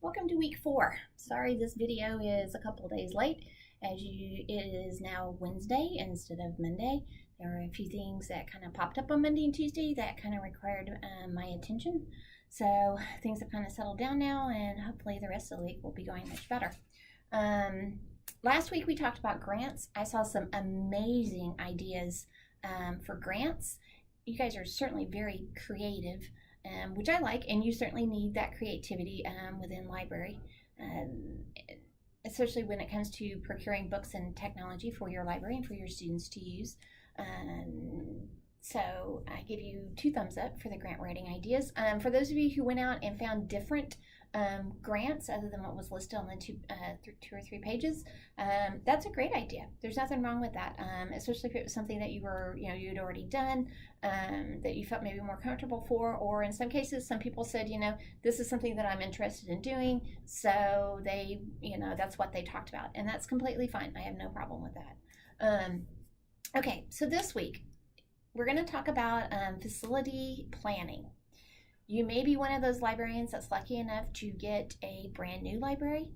Welcome to week 4. Sorry this video is a couple days late. It is now Wednesday instead of Monday. There are a few things that kind of popped up on Monday and Tuesday that kind of required my attention. So things have kind of settled down now, and hopefully the rest of the week will be going much better. Last week we talked about grants. I saw some amazing ideas for grants. You guys are certainly very creative, which I like, and you certainly need that creativity within library, especially when it comes to procuring books and technology for your library and for your students to use. So I give you 2 thumbs up for the grant writing ideas. For those of you who went out and found different grants other than what was listed on the 2 or 3 pages, that's a great idea. There's nothing wrong with that, especially if it was something that you'd already done, that you felt maybe more comfortable for, or in some cases, some people said, this is something that I'm interested in doing, so they, that's what they talked about, and that's completely fine. I have no problem with that. Okay, so this week, we're going to talk about facility planning. You may be one of those librarians that's lucky enough to get a brand new library.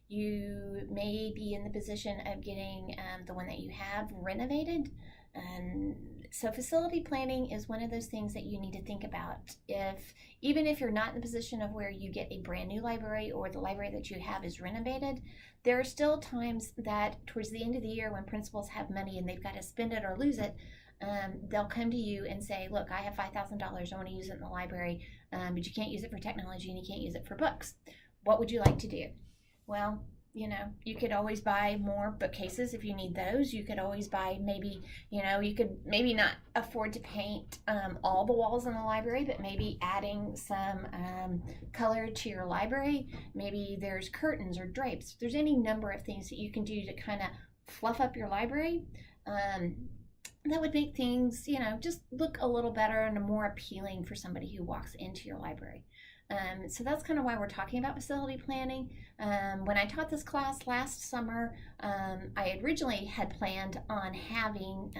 You may be in the position of getting the one that you have renovated. So facility planning is one of those things that you need to think about. Even if you're not in the position of where you get a brand new library or the library that you have is renovated, there are still times that towards the end of the year when principals have money and they've got to spend it or lose it, they'll come to you and say, look, I have $5,000, I want to use it in the library, but you can't use it for technology and you can't use it for books. What would you like to do? Well, you could always buy more bookcases if you need those. You could always buy you could maybe not afford to paint all the walls in the library, but maybe adding some color to your library. Maybe there's curtains or drapes. There's any number of things that you can do to kind of fluff up your library. That would make things, just look a little better and more appealing for somebody who walks into your library. So that's kind of why we're talking about facility planning. When I taught this class last summer, I originally had planned on having,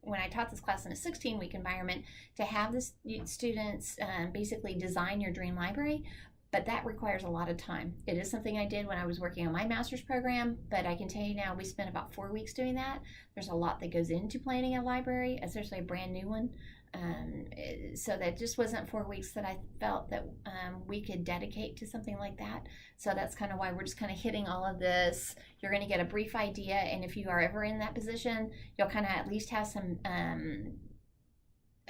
when I taught this class in a 16-week environment, to have the students basically design your dream library. But that requires a lot of time. It is something I did when I was working on my master's program, but I can tell you now we spent about 4 weeks doing that. There's a lot that goes into planning a library, especially a brand new one. So that just wasn't 4 weeks that I felt that we could dedicate to something like that. So that's kind of why we're just kind of hitting all of this. You're going to get a brief idea, and if you are ever in that position, you'll kind of at least have some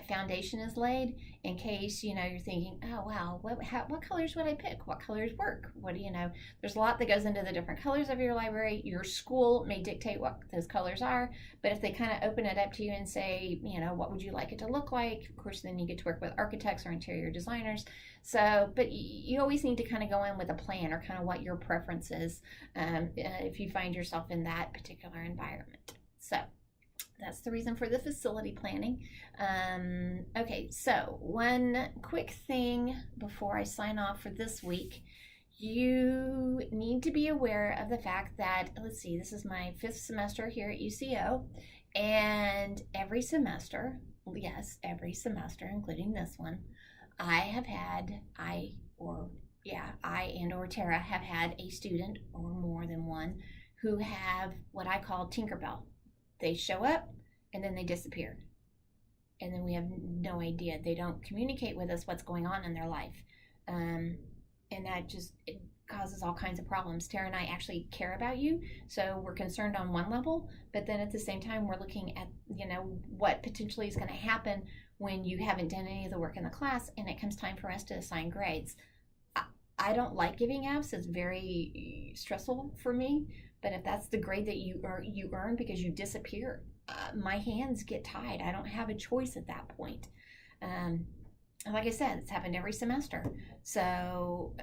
foundation is laid in case you're thinking, oh wow, what colors would I pick? What colors work? There's a lot that goes into the different colors of your library. Your school may dictate what those colors are, but if they kind of open it up to you and say, what would you like it to look like? Of course, then you get to work with architects or interior designers. So, but you always need to kind of go in with a plan or kind of what your preference is if you find yourself in that particular environment. So that's the reason for the facility planning. Okay, so one quick thing before I sign off for this week. You need to be aware of the fact that, let's see, this is my 5th semester here at UCO, and every semester, including this one, I and/or Tara have had a student or more than one who have what I call Tinkerbell. They show up and then they disappear. And then we have no idea. They don't communicate with us what's going on in their life. And that it causes all kinds of problems. Tara and I actually care about you, so we're concerned on one level, but then at the same time we're looking at, what potentially is going to happen when you haven't done any of the work in the class and it comes time for us to assign grades. I don't like giving Fs. It's very stressful for me. But if that's the grade that you earn because you disappear, my hands get tied. I don't have a choice at that point. Like I said, it's happened every semester. So,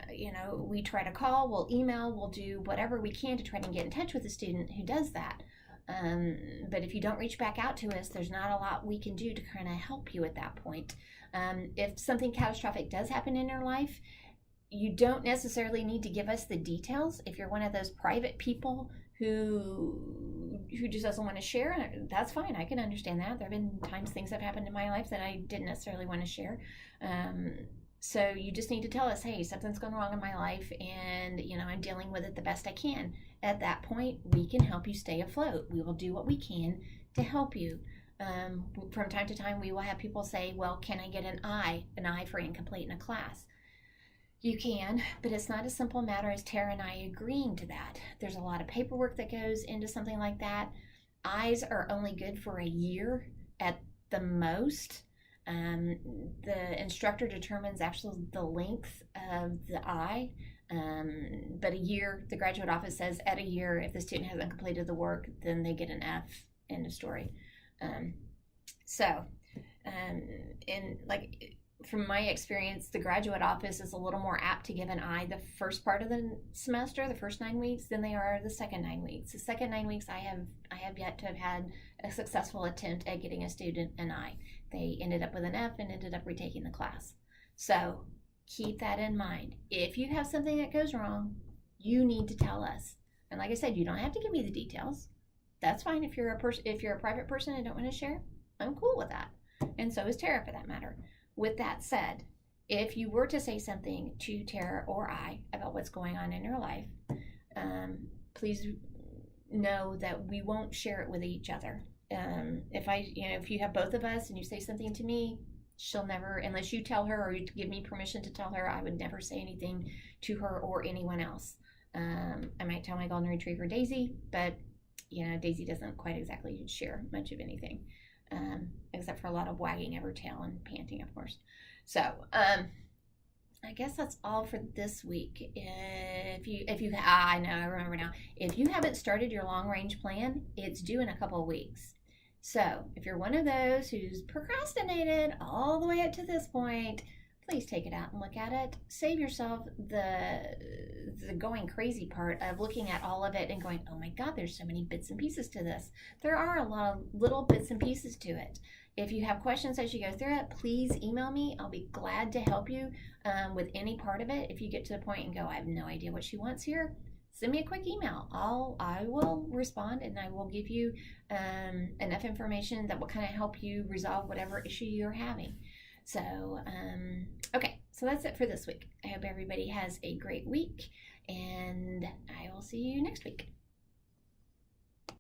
we try to call, we'll email, we'll do whatever we can to try to get in touch with the student who does that. But if you don't reach back out to us, there's not a lot we can do to kind of help you at that point. If something catastrophic does happen in your life, you don't necessarily need to give us the details. If you're one of those private people who just doesn't want to share, that's fine. I can understand that. There have been times things have happened in my life that I didn't necessarily want to share. So you just need to tell us, hey, something's going wrong in my life and, I'm dealing with it the best I can. At that point, we can help you stay afloat. We will do what we can to help you. From time to time, we will have people say, well, can I get an I for incomplete in a class? You can, but it's not a simple matter as Tara and I agreeing to that. There's a lot of paperwork that goes into something like that. I's are only good for a year at the most. The instructor determines actually the length of the I, but a year, the graduate office says at a year, if the student hasn't completed the work, then they get an F, end of story. From my experience, the graduate office is a little more apt to give an I the first part of the semester, the first 9 weeks, than they are the second 9 weeks. The second 9 weeks, I have yet to have had a successful attempt at getting a student an I. They ended up with an F and ended up retaking the class. So keep that in mind. If you have something that goes wrong, you need to tell us. And like I said, you don't have to give me the details. That's fine if you're a private person and don't want to share. I'm cool with that. And so is Tara, for that matter. With that said, if you were to say something to Tara or I about what's going on in your life, please know that we won't share it with each other. If you have both of us and you say something to me, she'll never, unless you tell her or you give me permission to tell her, I would never say anything to her or anyone else. I might tell my golden retriever Daisy, but Daisy doesn't quite exactly share much of anything, except for a lot of wagging of her tail and panting, of course. So I guess that's all for this week. I remember now. If you haven't started your long range plan, it's due in a couple of weeks. So if you're one of those who's procrastinated all the way up to this point, please take it out and look at it. Save yourself the going crazy part of looking at all of it and going, oh my God, there's so many bits and pieces to this. There are a lot of little bits and pieces to it. If you have questions as you go through it, please email me. I'll be glad to help you with any part of it. If you get to the point and go, I have no idea what she wants here, send me a quick email. I will respond and I will give you enough information that will kind of help you resolve whatever issue you're having. So, okay, so that's it for this week. I hope everybody has a great week, and I will see you next week.